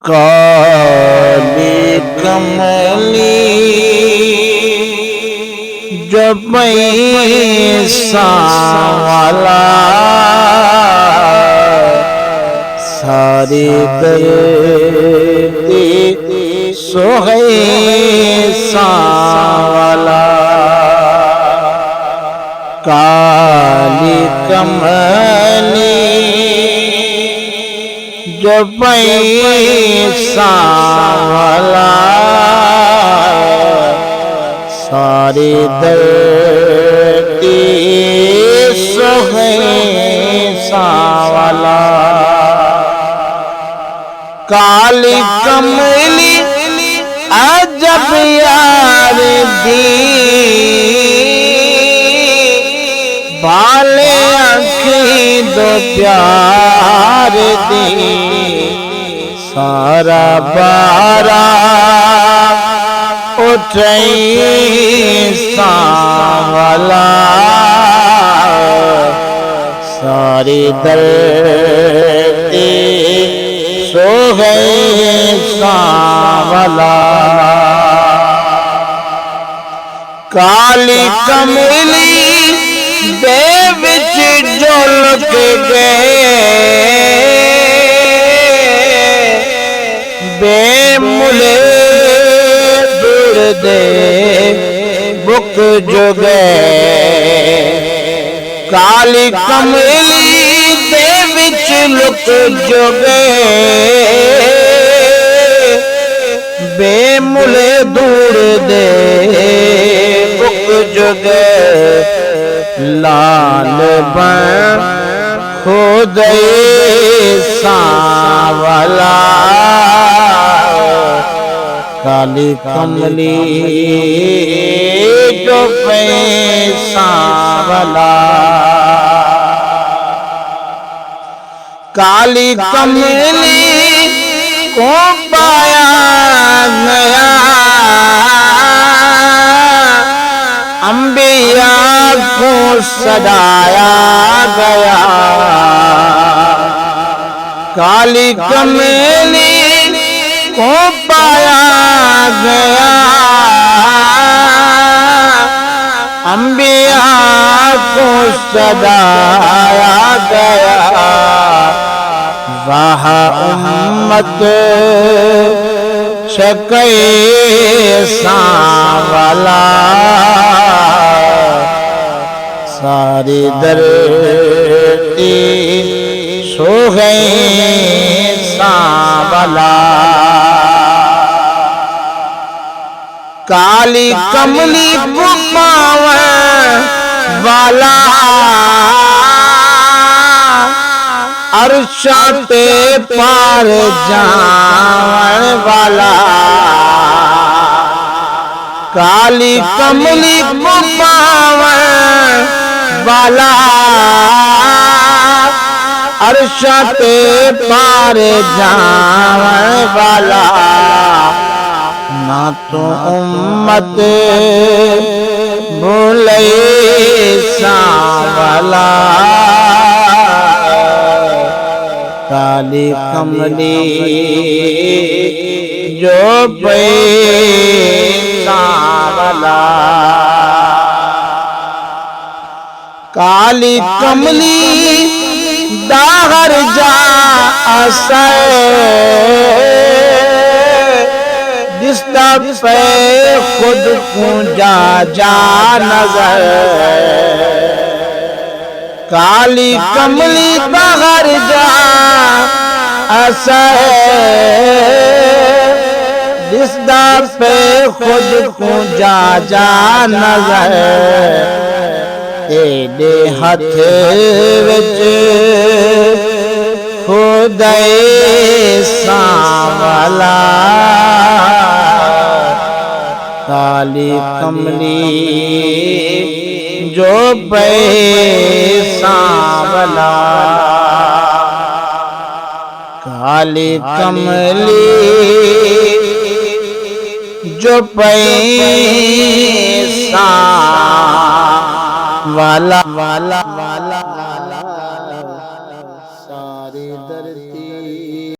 काली कमली जो पैसा वाला सारी दर्दी सोहैसा वाला। काली कमली जो पैसा वाला सारी दर्दी सोहैसा वाला। काली कमली अजब यार दी बाले आँखें दो प्यार दी सारा बारा उठई सावला सारी दर्दी सो गए सावला। काली कमली दे विच झुलक गए बेमुले दुर दे बुक जो गए। काली कमली दे विच लुक जो गए बेमुले दूर दे बुक जो गए। लाल बन खुद सावला काली कमली जो पैसा वाला। काली कमली को पाया गया अंबिया को सजाया गया। काली कमली को पाया गया अंबिया को सजाया गया। वाह उम्मत शकै सावला सारी दर्दी सो गए सावला। काली कमली पावन वाला अर्शा पे पार जावन वाला। काली कमली पावन वाला अर्शा पे पार जावन वाला। ना तो उम्मत भूले सावला काली कमली जो पैसा वाला। काली कमली दाहर जा असर जिसका पे खुद पूजा जा नजर। काली कमली दाहर जा असर जिसका पे खुद पूजा जा नजर। एडे हथ विच खुदे सावला काली कमली जो पैसा वाला। काली कमली जो पैसा वाला वाला वाला वाला।